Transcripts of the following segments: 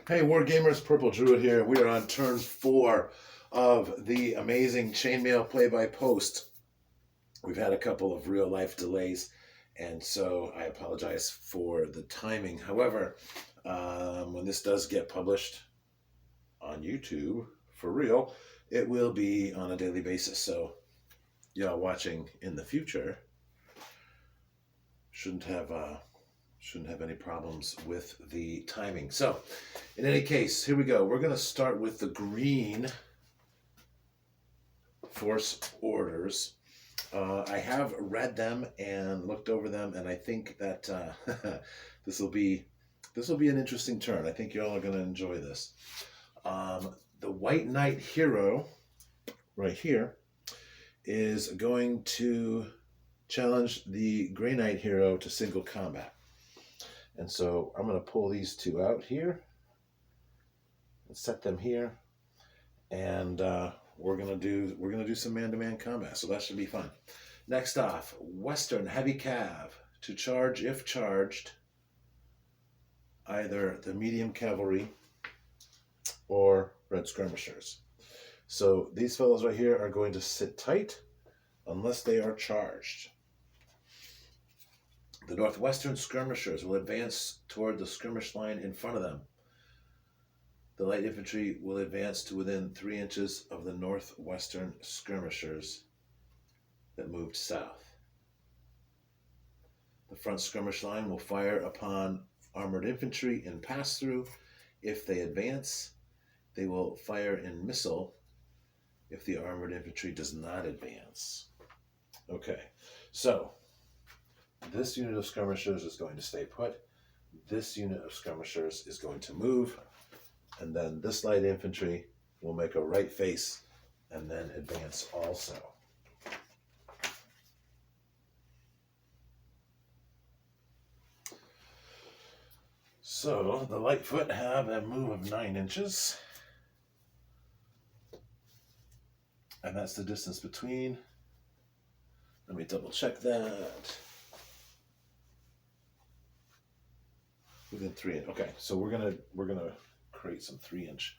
Hey, War Gamers, Purple Druid here. We are on turn 4 of the amazing Chainmail play-by-post. We've had a couple of real-life delays, and so I apologize for the timing. However, when this does get published on YouTube, for real, it will be on a daily basis. So, y'all watching in the future shouldn't have any problems with the timing. So, in any case, here we go. We're going to start with the green force orders. I have read them and looked over them, and I think that this will be an interesting turn. I think you all are going to enjoy this. The White Knight hero right here is going to challenge the Gray Knight hero to single combat. And so I'm going to pull these two out here and set them here, and we're gonna do some man-to-man combat. So that should be fun. Next off, Western Heavy Cav to charge if charged either the medium cavalry or red skirmishers. So these fellows right here are going to sit tight unless they are charged. The Northwestern skirmishers will advance toward the skirmish line in front of them. The light infantry will advance to within 3 inches of the northwestern skirmishers that moved south. The front skirmish line will fire upon armored infantry in pass-through. If they advance, they will fire in missile if the armored infantry does not advance. Okay, so this unit of skirmishers is going to stay put. This unit of skirmishers is going to move. And then this light infantry will make a right face and then advance also. So the Lightfoot have a move of 9 inches. And that's the distance between. Let me double check that. Within 3 inches. Okay, so we're gonna create some 3-inch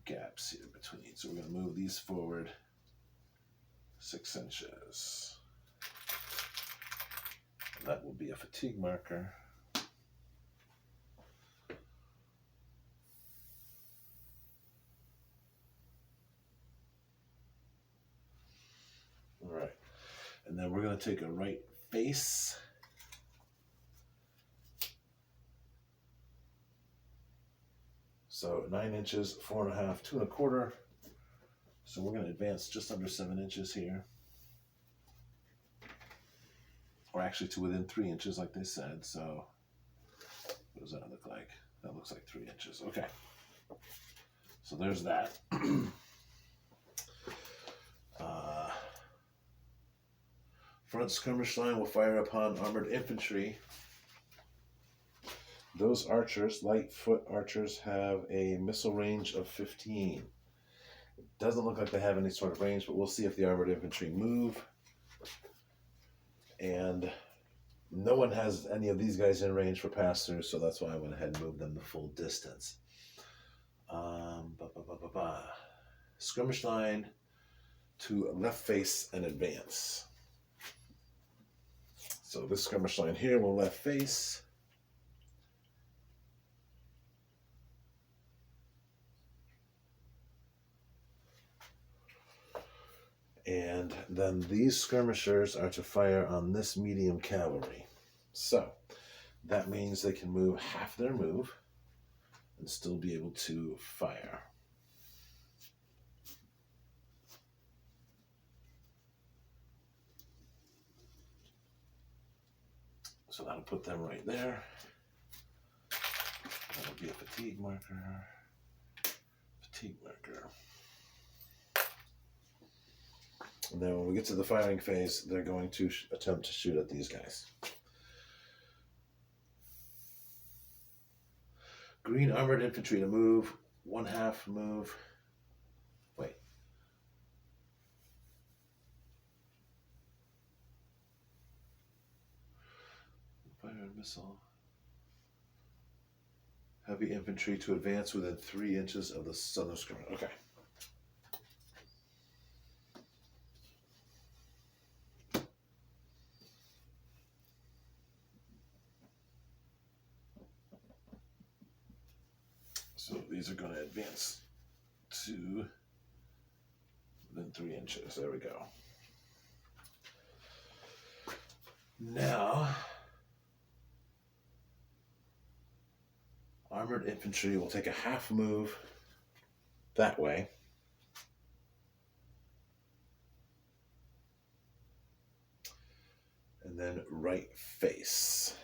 gaps here between. So we're gonna move these forward 6 inches. And that will be a fatigue marker. All right, and then we're gonna take a right face. So 9 inches, 4.5, 2 1/4. So we're going to advance just under 7 inches here. Or actually to within 3 inches, like they said. So what does that look like? That looks like 3 inches. Okay. So there's that. Front skirmish line will fire upon armored infantry. Those archers, Lightfoot archers, have a missile range of 15. It doesn't look like they have any sort of range, but we'll see if the armored infantry move. And no one has any of these guys in range for pass-through, so that's why I went ahead and moved them the full distance. Skirmish line to left face and advance. So this skirmish line here will left face. And then these skirmishers are to fire on this medium cavalry. So that means they can move half their move and still be able to fire. So that'll put them right there. That'll be a fatigue marker. Fatigue marker. And then when we get to the firing phase, they're going to attempt to shoot at these guys. Green armored infantry to move, 1/2 move. Wait. Fire and missile. Heavy infantry to advance within 3 inches of the southern skirmish. Okay. So these are going to advance to within 3 inches. There we go. Now, armored infantry will take a half move that way. And then right face.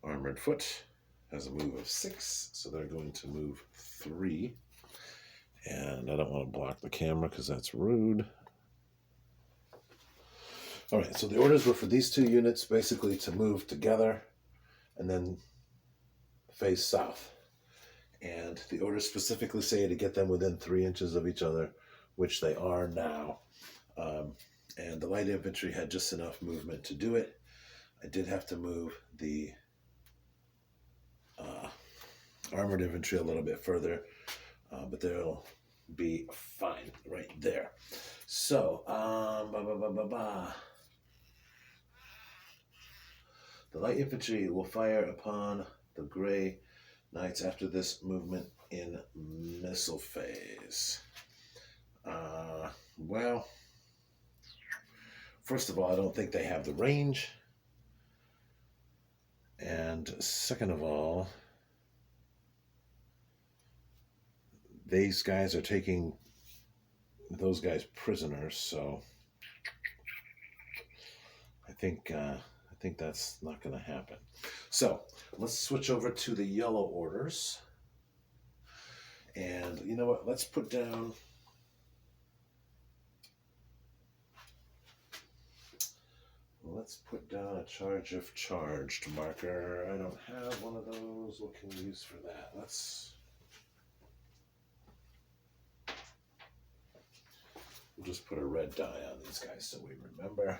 Armored foot has a move of 6, so they're going to move 3. And I don't want to block the camera because that's rude. All right, so the orders were for these 2 units basically to move together and then face south. And the orders specifically say to get them within 3 inches of each other, which they are now. And the light infantry had just enough movement to do it. I did have to move the armored infantry a little bit further, but they'll be fine right there. So, the light infantry will fire upon the gray knights after this movement in missile phase. Well, first of all, I don't think they have the range. And second of all, these guys are taking those guys prisoners, so I think that's not going to happen. So let's switch over to the yellow orders. And you know what? Let's put down a charge of charged marker. I don't have one of those. What can we use for that? We'll just put a red die on these guys so we remember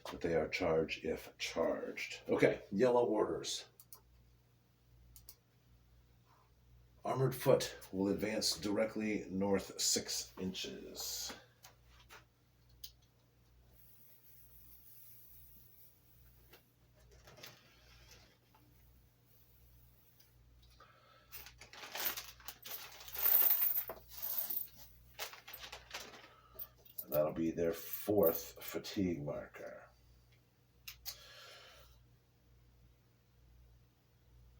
that they are charge if charged. Okay, yellow orders. Armored foot will advance directly north 6 inches. And that'll be their 4th fatigue marker.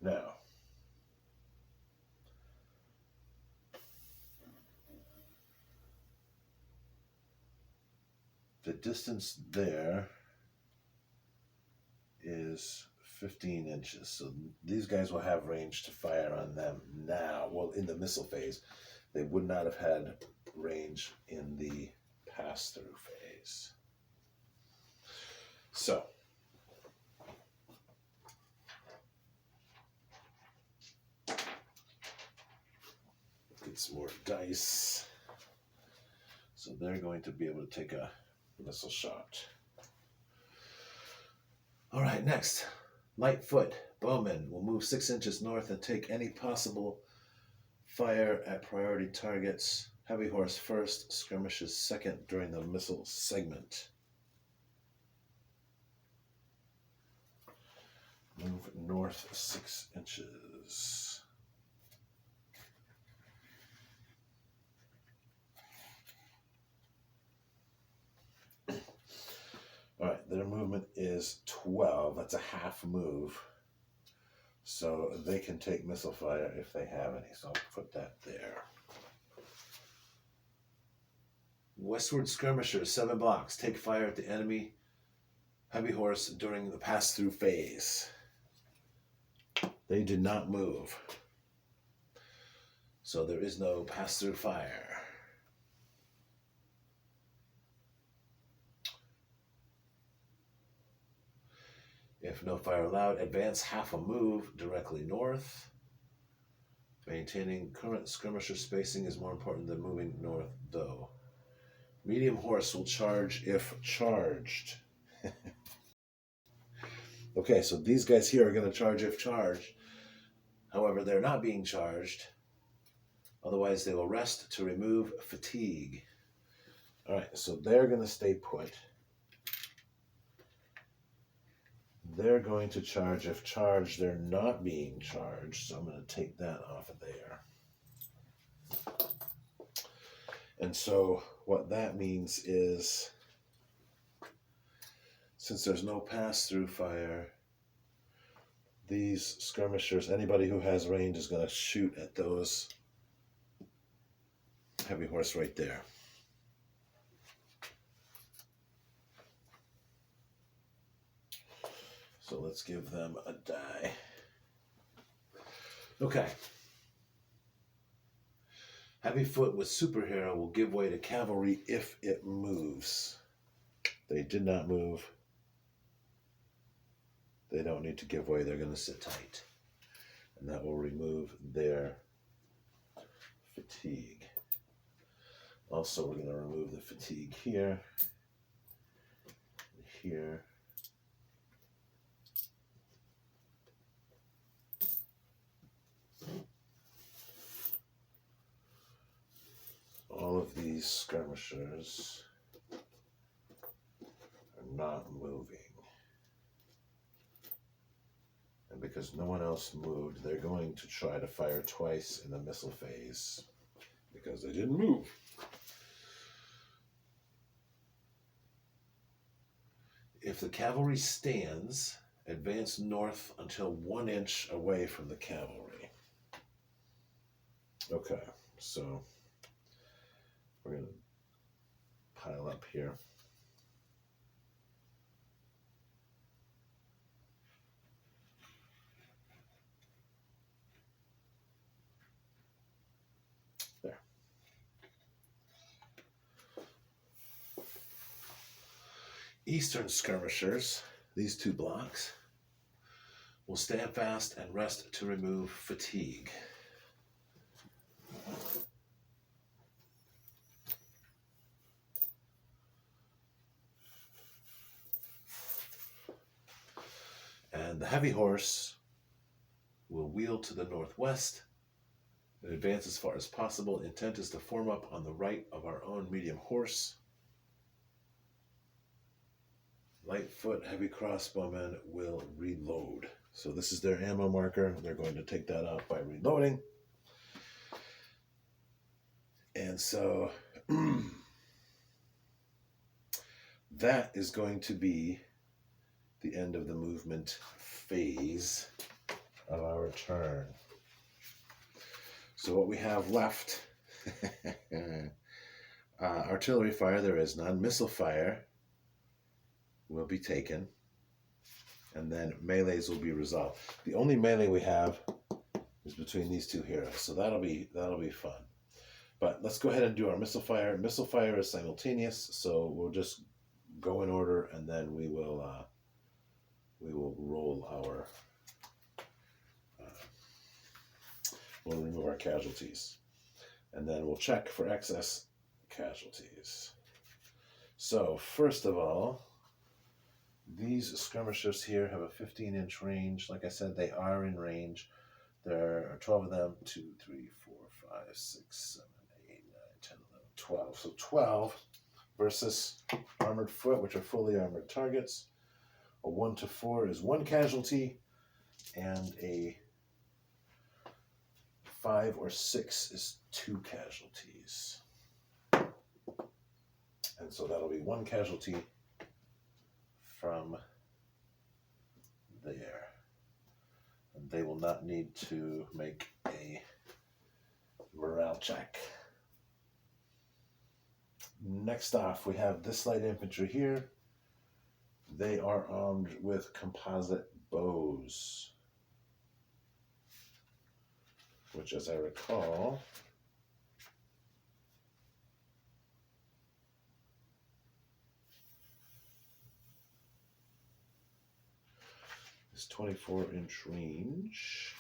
Now, the distance there is 15 inches. So these guys will have range to fire on them now. Well, in the missile phase, they would not have had range in the pass-through phase. So, get some more dice. So they're going to be able to take a missile shot. All right, next. Lightfoot bowmen will move 6 inches north and take any possible fire at priority targets. Heavy horse first, skirmishes second during the missile segment. Move north 6 inches. All right, their movement is 12. That's a half move. So they can take missile fire if they have any. So I'll put that there. Westward skirmishers, 7 blocks. Take fire at the enemy heavy horse during the pass-through phase. They did not move. So there is no pass-through fire. If no fire allowed, advance half a move directly north. Maintaining current skirmisher spacing is more important than moving north, though. Medium horse will charge if charged. Okay, so these guys here are going to charge if charged. However, they're not being charged. Otherwise, they will rest to remove fatigue. All right, so they're going to stay put. They're going to charge if charged. They're not being charged, so I'm going to take that off of there. And so what that means is, since there's no pass-through fire, these skirmishers, anybody who has range is going to shoot at those heavy horse right there. So let's give them a die. Okay. Heavy foot with superhero will give way to cavalry if it moves. They did not move. They don't need to give way. They're going to sit tight. And that will remove their fatigue. Also, we're going to remove the fatigue here, here, all of these skirmishers are not moving. And because no one else moved, they're going to try to fire twice in the missile phase because they didn't move. If the cavalry stands, advance north until 1 inch away from the cavalry. Okay, so we're going to pile up here. There. Eastern skirmishers, these two blocks, will stand fast and rest to remove fatigue. And the heavy horse will wheel to the northwest and advance as far as possible. Intent is to form up on the right of our own medium horse. Light foot, heavy crossbowmen will reload. So this is their ammo marker. They're going to take that out by reloading. And so that is going to be the end of the movement phase of our turn. So what we have left, artillery fire, there is none. Missile fire will be taken, and then melees will be resolved. The only melee we have is between these two heroes, so that'll be fun. But let's go ahead and do our missile fire. Missile fire is simultaneous, so we'll just go in order, and then we will roll our. We'll remove our casualties, and then we'll check for excess casualties. So first of all, these skirmishers here have a 15-inch range. Like I said, they are in range. There are 12 of them. 2, 3, 4, 5, 6, 7, 8, 9, 10, 11, 12. So 12 versus armored foot, which are fully armored targets. A 1 to 4 is 1 casualty, and a 5 or 6 is 2 casualties. And so that'll be 1 casualty from there. And they will not need to make a morale check. Next off, we have this light infantry here. They are armed with composite bows, which, as I recall, is 24-inch range.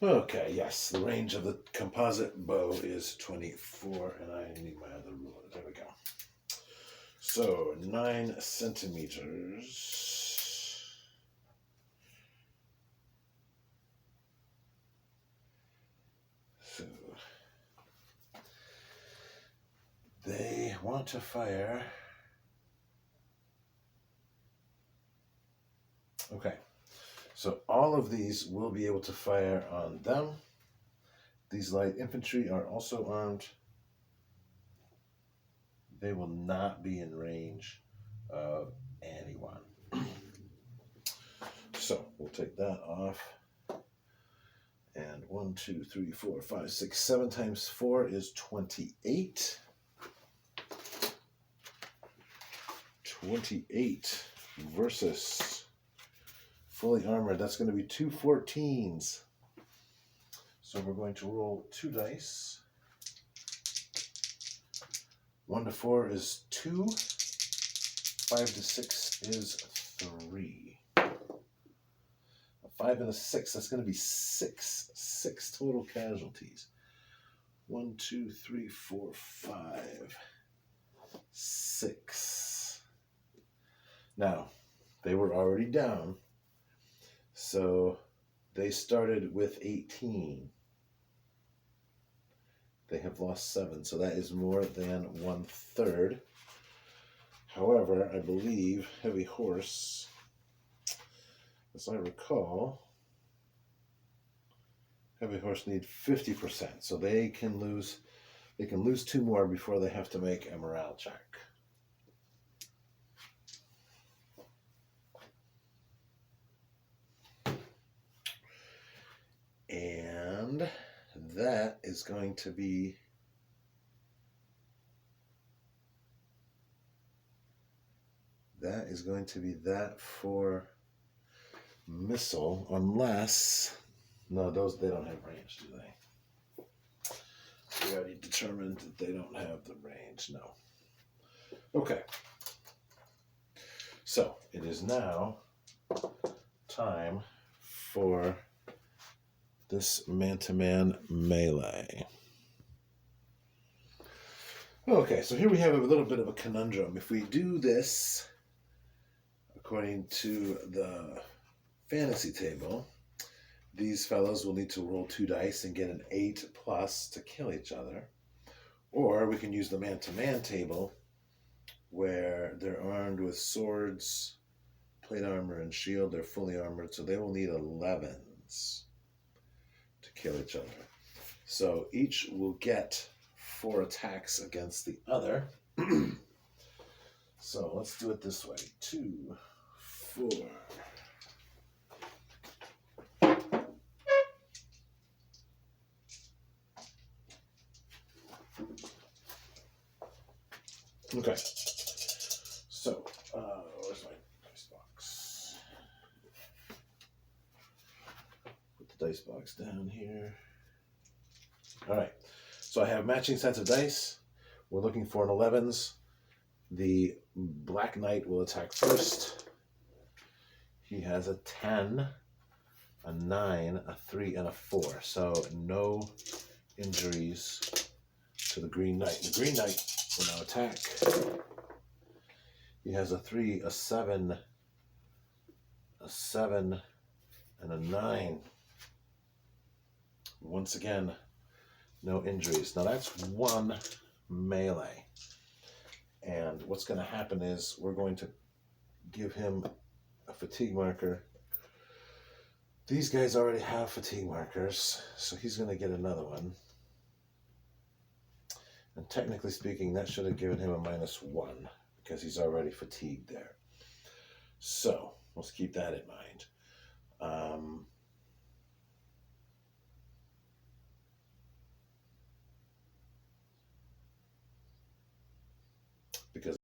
Okay, yes, the range of the composite bow is 24, and I need my other ruler. There we go. So 9 centimeters. So they want to fire. Okay, so all of these will be able to fire on them. These light infantry are also armed. They will not be in range of anyone. So we'll take that off. And 1, 2, 3, 4, 5, 6, 7 times 4 is 28. 28 versus fully armored. That's going to be 2 14s. So we're going to roll 2 dice. 1 to 4 is 2. 5 to 6 is 3. A 5 and a 6. That's going to be 6. 6 total casualties. 1, 2, 3, 4, 5, 6. Now, they were already down, so they started with 18. They have lost 7, so that is more than 1/3. However, I believe Heavy Horse, as I recall, Heavy Horse need 50%, so they can lose 2 more before they have to make a morale check. And that is going to be that for missile, unless no, those they don't have range, do they? We already determined that they don't have the range. No. Okay. So it is now time for this man-to-man melee. Okay, so here we have a little bit of a conundrum. If we do this according to the fantasy table, these fellows will need to roll 2 dice and get an 8+ to kill each other. Or we can use the man-to-man table where they're armed with swords, plate armor, and shield. They're fully armored, so they will need 11s to kill each other. So each will get 4 attacks against the other. So let's do it this way. 2, 4. Okay. So, where's my dice box? Put the dice box down here. All right. So I have matching sets of dice. We're looking for an 11s. The Black Knight will attack first. He has a 10, a 9, a 3, and a 4. So no injuries to the Green Knight. The Green Knight will now attack. He has a 3, a 7, and a 9. Once again, no injuries. Now that's 1 melee. And what's going to happen is we're going to give him a fatigue marker. These guys already have fatigue markers, so he's going to get another one. And technically speaking, that should have given him a -1 because he's already fatigued there. So let's keep that in mind. Because